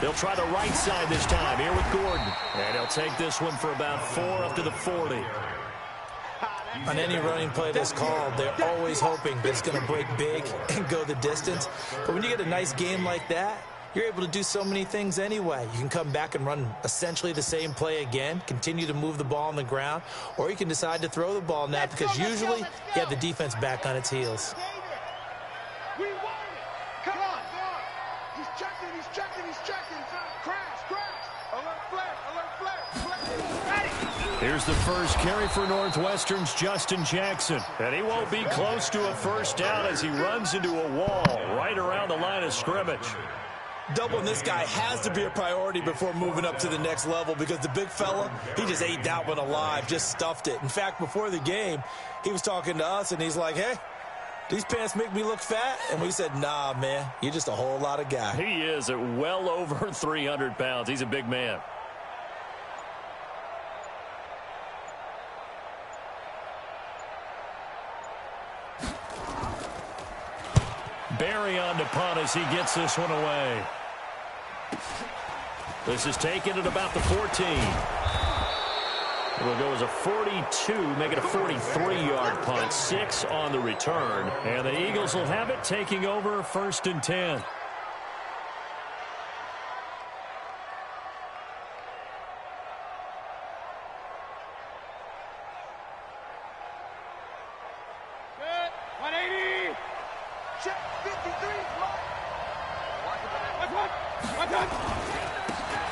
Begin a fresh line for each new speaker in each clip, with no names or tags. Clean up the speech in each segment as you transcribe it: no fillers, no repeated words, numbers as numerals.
They'll try the right side this time here with Gordon. And he'll take this one for about 4 up to the 40.
On any running play that's called, they're always hoping that it's going to break big and go the distance. But when you get a nice game like that, you're able to do so many things anyway. You can come back and run essentially the same play again, continue to move the ball on the ground, or you can decide to throw the ball now because usually you have the defense back on its heels.
We won it. Come on. He's checking. Crash. Alert flag.
Here's the first carry for Northwestern's Justin Jackson. And he won't be close to a first down as he runs into a wall right around the line of scrimmage.
Doubling this guy has to be a priority before moving up to the next level because the big fella, he just ate that one alive, just stuffed it. In fact, before the game, he was talking to us, and he's like, hey, these pants make me look fat? And we said, nah, man, you're just a whole lot of guy.
He is at well over 300 pounds. He's a big man. Barry on to punt as he gets this one away. This is taken at about the 14. It'll go as a 42, make it a 43-yard punt. 6 on the return. And the Eagles will have it, taking over 1st and 10.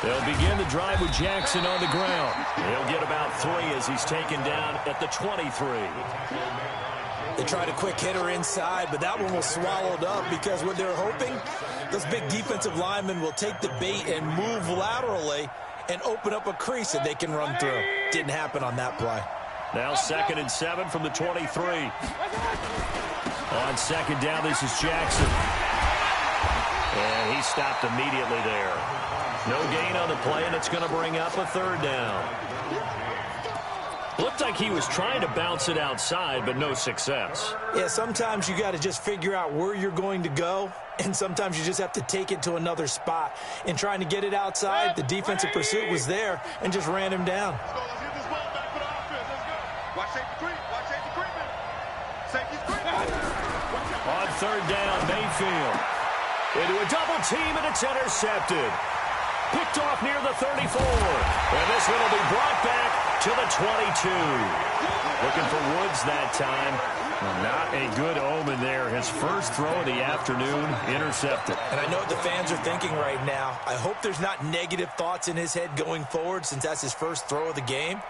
They'll begin the drive with Jackson on the ground. He'll get about 3 as he's taken down at the 23.
They tried a quick hitter inside, but that one was swallowed up because what they're hoping, those big defensive linemen will take the bait and move laterally and open up a crease that they can run through. Didn't happen on that play.
Now 2nd and 7 from the 23. On 2nd down, this is Jackson. And he stopped immediately there. No gain on the play, and it's going to bring up a 3rd down. Looked like he was trying to bounce it outside, but no success.
Yeah, sometimes you got to just figure out where you're going to go, and sometimes you just have to take it to another spot. In trying to get it outside, the defensive pursuit was there and just ran him down.
On 3rd down, Mayfield into a double team, and it's intercepted. Picked off near the 34. And this one will be brought back to the 22. Looking for Woods that time. Not a good omen there. His first throw of the afternoon, intercepted.
And I know what the fans are thinking right now. I hope there's not negative thoughts in his head going forward since that's his first throw of the game.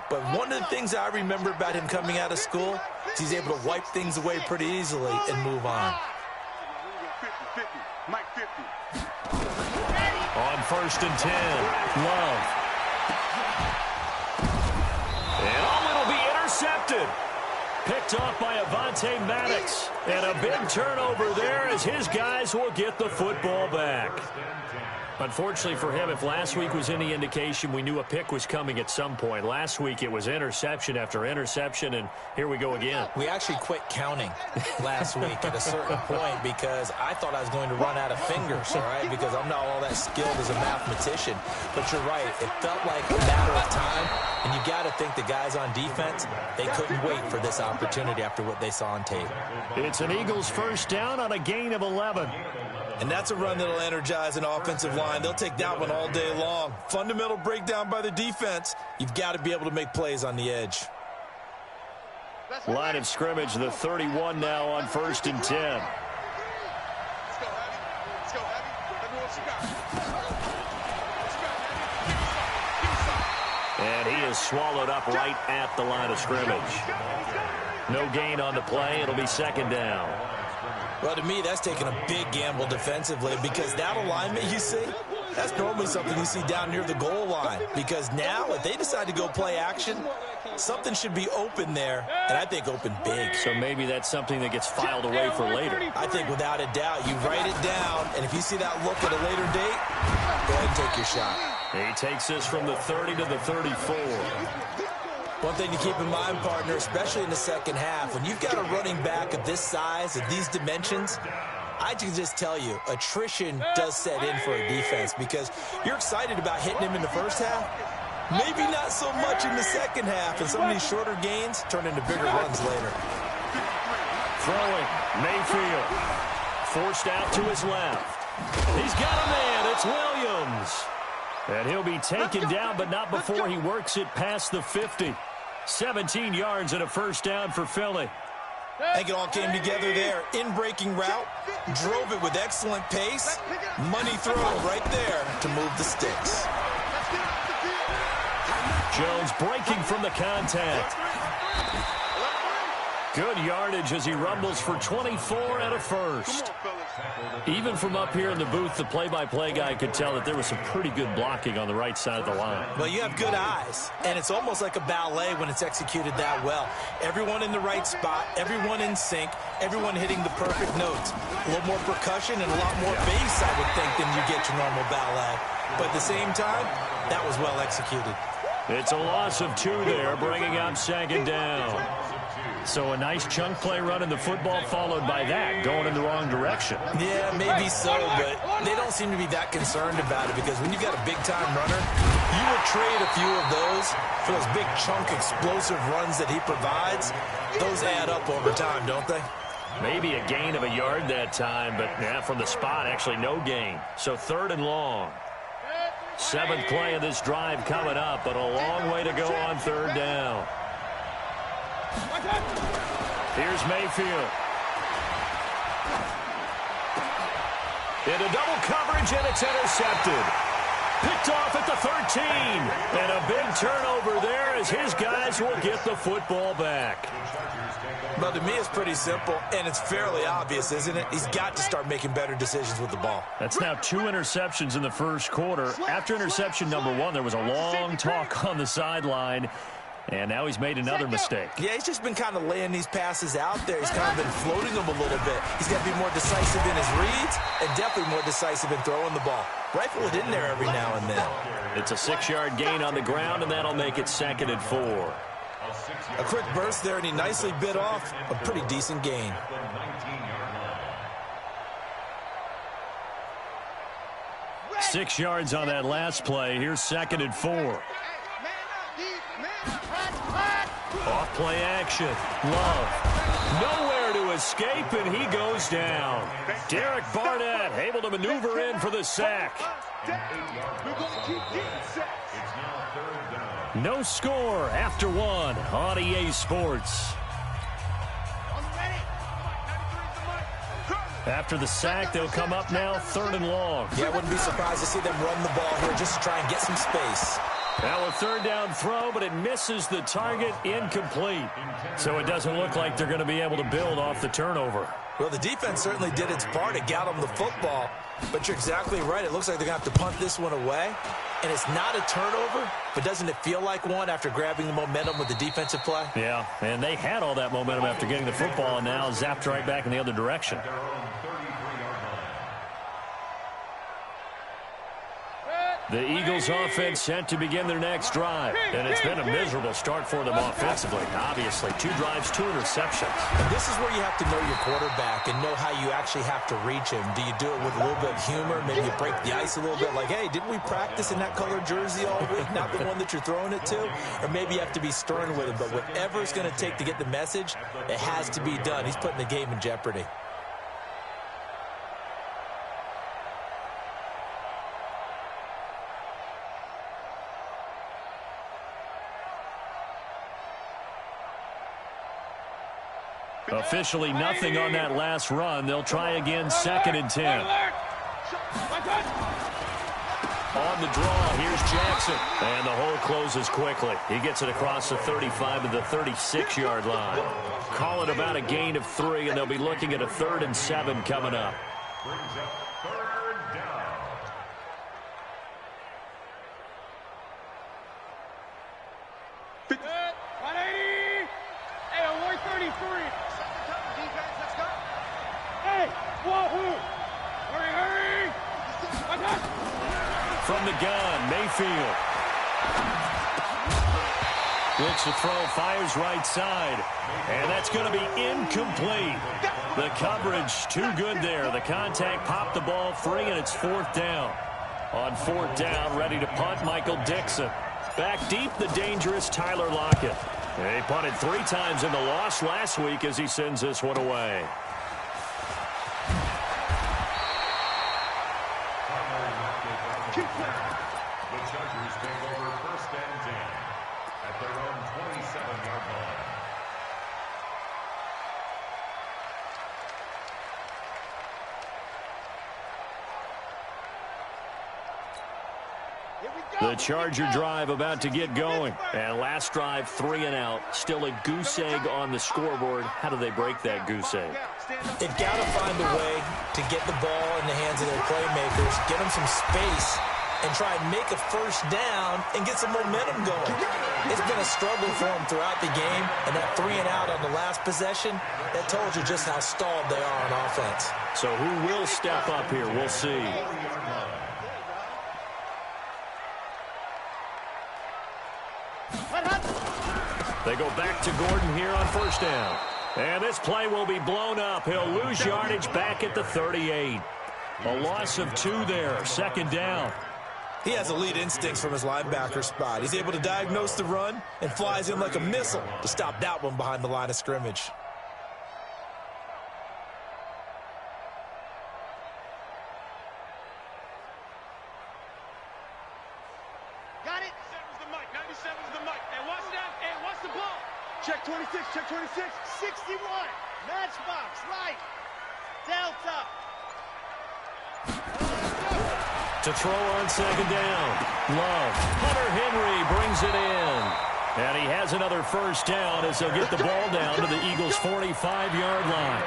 But one of the things I remember about him coming out of school is he's able to wipe things away pretty easily and move on.
On 1st and 10, Love. And it'll be intercepted. Picked off by Avonte Maddox. And a big turnover there as his guys will get the football back. Unfortunately for him, if last week was any indication, we knew a pick was coming at some point. Last week it was interception after interception, and here we go again.
We actually quit counting last week at a certain point because I thought I was going to run out of fingers, all right, because I'm not all that skilled as a mathematician. But you're right. It felt like a matter of time, and you got to think the guys on defense, they couldn't wait for this opportunity after what they saw on tape.
It's an Eagles first down on a gain of 11.
And that's a run that'll energize an offensive line. They'll take that one all day long. Fundamental breakdown by the defense. You've got to be able to make plays on the edge.
Line of scrimmage, the 31 now on 1st and 10.
Let's go, Abby. Let's go, Abby. Let me what you got.
And he is swallowed up right at the line of scrimmage. No gain on the play. It'll be 2nd down.
Well, to me, that's taking a big gamble defensively because that alignment you see, that's normally something you see down near the goal line. Because now, if they decide to go play action, something should be open there, and I think open big.
So maybe that's something that gets filed away for later.
I think without a doubt, you write it down, and if you see that look at a later date, go ahead and take your shot.
He takes this from the 30 to the 34.
One thing to keep in mind, partner, especially in the second half, when you've got a running back of this size, of these dimensions, I can just tell you, attrition does set in for a defense because you're excited about hitting him in the first half. Maybe not so much in the second half, and some of these shorter gains turn into bigger runs later.
Throwing, Mayfield. Forced out to his left. He's got a man. It's Williams. And he'll be taken down, but not before he works it past the 50. 17 yards and a first down for Philly.
I think it all came together there. In-breaking route, drove it with excellent pace. Money throw right there to move the sticks.
Jones breaking from the contact. Good yardage as he rumbles for 24 and a first. Even from up here in the booth, the play-by-play guy could tell that there was some pretty good blocking on the right side of the line.
Well, you have good eyes, and it's almost like a ballet when it's executed that well. Everyone in the right spot, everyone in sync, everyone hitting the perfect notes. A little more percussion and a lot more bass, I would think, than you get your normal ballet. But at the same time, that was well executed.
It's a loss of 2 there, bringing up second down. So a nice chunk play run in the football followed by that, going in the wrong direction.
Yeah, maybe so, but they don't seem to be that concerned about it because when you've got a big-time runner, you will trade a few of those for those big chunk explosive runs that he provides. Those add up over time, don't they?
Maybe a gain of a yard that time, but yeah, from the spot, actually no gain. So 3rd and long. 7th play of this drive coming up, but a long way to go on 3rd down. Here's Mayfield. Into double coverage, and it's intercepted. Picked off at the 13. And a big turnover there as his guys will get the football back.
Well, to me, it's pretty simple, and it's fairly obvious, isn't it? He's got to start making better decisions with the ball.
That's now 2 interceptions in the first quarter. After interception number 1, there was a long talk on the sideline. And now he's made another mistake.
Yeah, he's just been kind of laying these passes out there. He's kind of been floating them a little bit. He's got to be more decisive in his reads and definitely more decisive in throwing the ball. Rifle it in there every now and then.
It's a 6-yard gain on the ground, and that'll make it 2nd and 4.
A quick burst there, and he nicely bit off a pretty decent gain.
Six yards on that last play. Here's 2nd and 4. Off play action. Love. Nowhere to escape, and he goes down. Derek Barnett able to maneuver in for the sack. No score after 1 on EA Sports. After the sack, they'll come up now 3rd and long.
Yeah, I wouldn't be surprised to see them run the ball here just to try and get some space.
Now a 3rd down throw, but it misses the target, incomplete. So it doesn't look like they're going to be able to build off the turnover.
Well, the defense certainly did its part. It got them the football. But you're exactly right. It looks like they're going to have to punt this one away. And it's not a turnover, but doesn't it feel like one after grabbing the momentum with the defensive play?
Yeah, and they had all that momentum after getting the football and now zapped right back in the other direction. The Eagles offense set to begin their next drive. And it's been a miserable start for them offensively. Obviously, 2 drives, 2 interceptions.
And this is where you have to know your quarterback and know how you actually have to reach him. Do you do it with a little bit of humor? Maybe you break the ice a little bit like, hey, didn't we practice in that colored jersey all week? Not the one that you're throwing it to? Or maybe you have to be stern with him. But whatever it's going to take to get the message, it has to be done. He's putting the game in jeopardy.
Officially nothing on that last run. They'll try again 2nd and 10. On the draw, here's Jackson. And the hole closes quickly. He gets it across the 35 to the 36-yard line. Call it about a gain of 3, and they'll be looking at a 3rd and 7 coming up. From the gun, Mayfield. Looks to throw, fires right side. And that's going to be incomplete. The coverage too good there. The contact popped the ball free, and it's 4th down. On 4th down, ready to punt, Michael Dixon. Back deep, the dangerous Tyler Lockett. He punted 3 times in the loss last week as he sends this one away.
The Chargers take over 1st and 10 at their own 27-yard line.
The Charger drive about to get going. And last drive, 3 and out. Still a goose egg on the scoreboard. How do they break that goose egg?
They've got to find a way to get the ball in the hands of their playmakers, get them some space, and try and make a 1st down and get some momentum going. It's been a struggle for them throughout the game, and that 3 and out on the last possession, that told you just how stalled they are on offense.
So who will step up here? We'll see. They go back to Gordon here on 1st down. And this play will be blown up. He'll lose yardage back at the 38. A loss of 2 there, 2nd down.
He has elite instincts from his linebacker spot. He's able to diagnose the run and flies in like a missile to stop that one behind the line of scrimmage.
Got it? 97's the mic. 97's the mic. And watch that. And watch the ball. Check 26. Check 26. 61. Matchbox. Right. Delta.
To throw on 2nd down. Love. Hunter Henry brings it in. And he has another 1st down as they'll get the ball down to the Eagles' 45-yard line.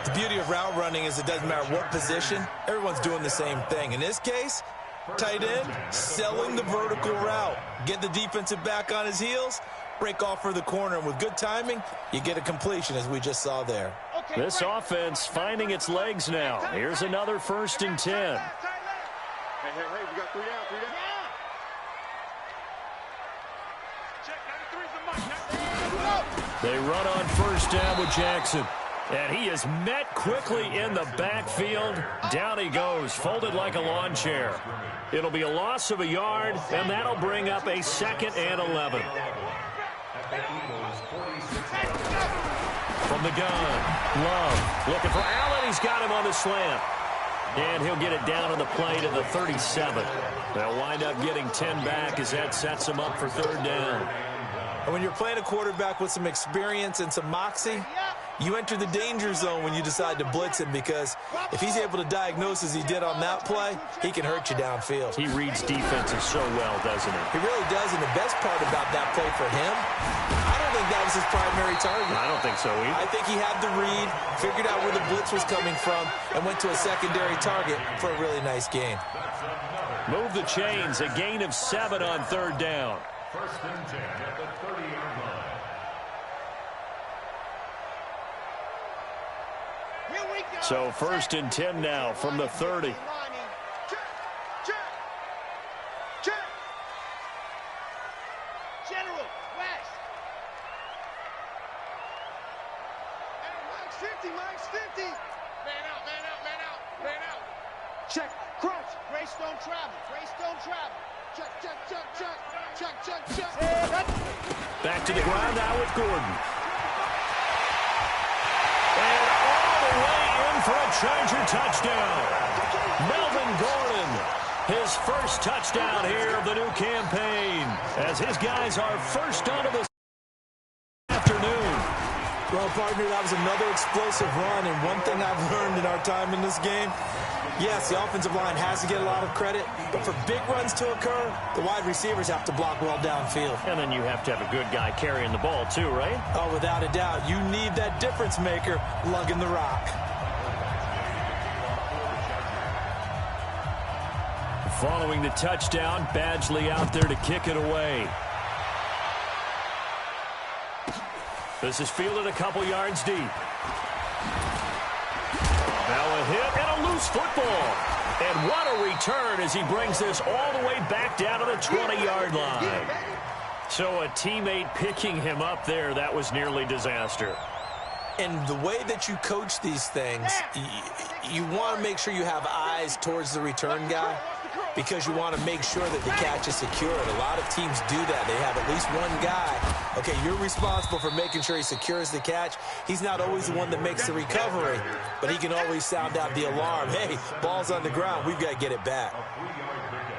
The beauty of route running is it doesn't matter what position. Everyone's doing the same thing. In this case, tight end, selling the vertical route. Get the defensive back on his heels, break off for the corner, and with good timing, you get a completion as we just saw there.
This offense finding its legs now. Here's another 1st and 10.
Hey, we got 3 down, 3 down. Yeah. Check, 93's the mic.
They run on 1st down with Jackson. And he is met quickly in the backfield. Down he goes, folded like a lawn chair. It'll be a loss of a yard, and that'll bring up a 2nd and 11. From the gun, Love looking for Allen. He's got him on the slant. And he'll get it down on the play to the 37. They'll wind up getting 10 back as that sets him up for 3rd down.
And when you're playing a quarterback with some experience and some moxie, you enter the danger zone when you decide to blitz him, because if he's able to diagnose as he did on that play, he can hurt you downfield.
He reads defenses so well, doesn't he?
He really does, and the best part about that play for him, I don't think that was his primary target.
I don't think so either.
I think he had the read, figured out where the blitz was coming from, and went to a secondary target for a really nice gain.
Move the chains, a gain of 7 on 3rd down.
1st and 10 at the 30-yard line.
So 1st and 10 now from the 30.
Check. General, West. Hey, Mike's 50. Man out. Check, crunch. Greystone travel. Check.
Back to the ground now with Gordon. And all the way in for a Charger touchdown. Melvin Gordon, his 1st touchdown here of the new campaign, as his guys are first onto the afternoon.
Well, partner, that was another explosive run, and one thing I've learned in our time in this game, yes, the offensive line has to get a lot of credit, but for big runs to occur, the wide receivers have to block well downfield.
And then you have to have a good guy carrying the ball too, right?
Oh, without a doubt. You need that difference maker lugging the rock.
Following the touchdown, Badgley out there to kick it away. This is fielded a couple yards deep. Now a hit and a loose football. And what a return as he brings this all the way back down to the 20-yard line. So a teammate picking him up there, that was nearly disaster.
And the way that you coach these things, you want to make sure you have eyes towards the return guy because you want to make sure that the catch is secured. A lot of teams do that. They have at least one guy. Okay, you're responsible for making sure he secures the catch. He's not always the one that makes the recovery, but he can always sound out the alarm. Hey, ball's on the ground. We've got to get it back.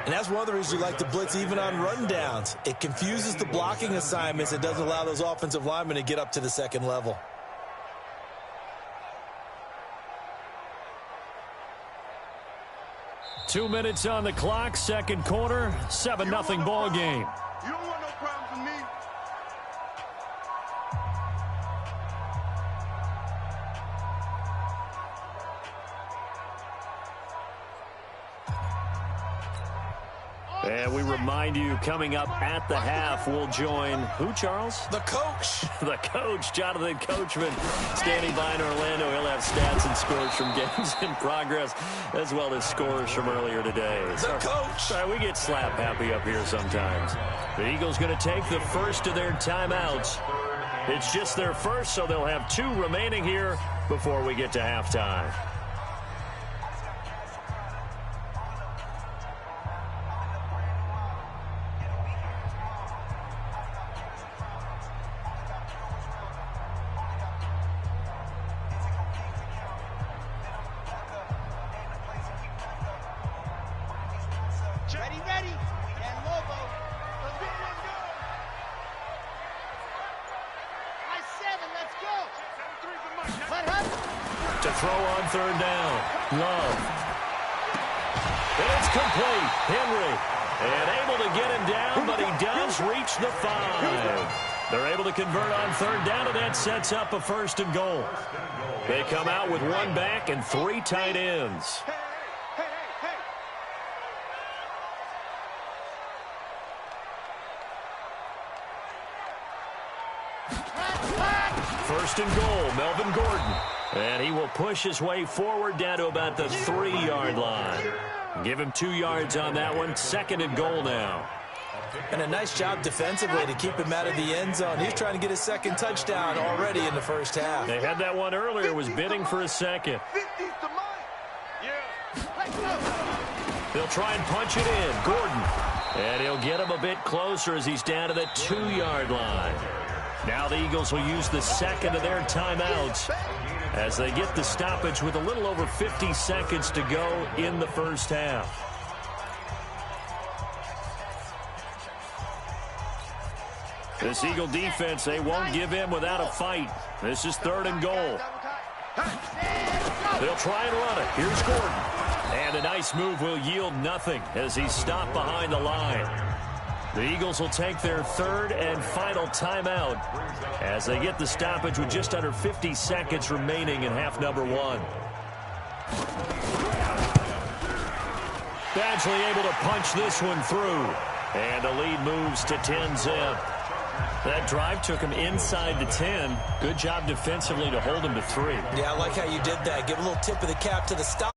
And that's one of the reasons you like to blitz even on rundowns. It confuses the blocking assignments. It doesn't allow those offensive linemen to get up to the second level.
Two minutes on the clock, second quarter, 7-0 ball game.
You don't want no problems with me.
And we remind you, coming up at the half, we'll join who, Charles?
The coach.
The coach, Jonathan Coachman, standing by in Orlando. He'll have stats and scores from games in progress, as well as scores from earlier today.
The coach.
Sorry, we get slap happy up here sometimes. The Eagles going to take the first of their timeouts. It's just their first, so they'll have two remaining here before we get to halftime.
Ready, and Lobo. Let's go. I-7, let's go. What happened?
To throw on third down. Love. And it's complete. Henry. And able to get him down, but he does reach the 5. They're able to convert on third down, and that sets up a 1st and goal. They come out with one back and 3 tight ends. First and goal, Melvin Gordon. And he will push his way forward down to about the 3-yard line. Give him 2 yards on that one. 2nd and goal now.
And a nice job defensively to keep him out of the end zone. He's trying to get his 2nd touchdown already in the first half.
They had that one earlier, was bidding for a 2nd. They'll try and punch it in. Gordon. And he'll get him a bit closer as he's down to the 2-yard line. Now the Eagles will use the 2nd of their timeouts as they get the stoppage with a little over 50 seconds to go in the first half. This Eagle defense, they won't give in without a fight. This is 3rd and goal. They'll try and run it. Here's Gordon. And a nice move will yield nothing as he's stopped behind the line. The Eagles will take their 3rd and final timeout as they get the stoppage with just under 50 seconds remaining in half number 1. Badgley able to punch this one through. And the lead moves to 10-zip. That drive took him inside the 10. Good job defensively to hold him to 3.
Yeah, I like how you did that. Give a little tip of the cap to the stop.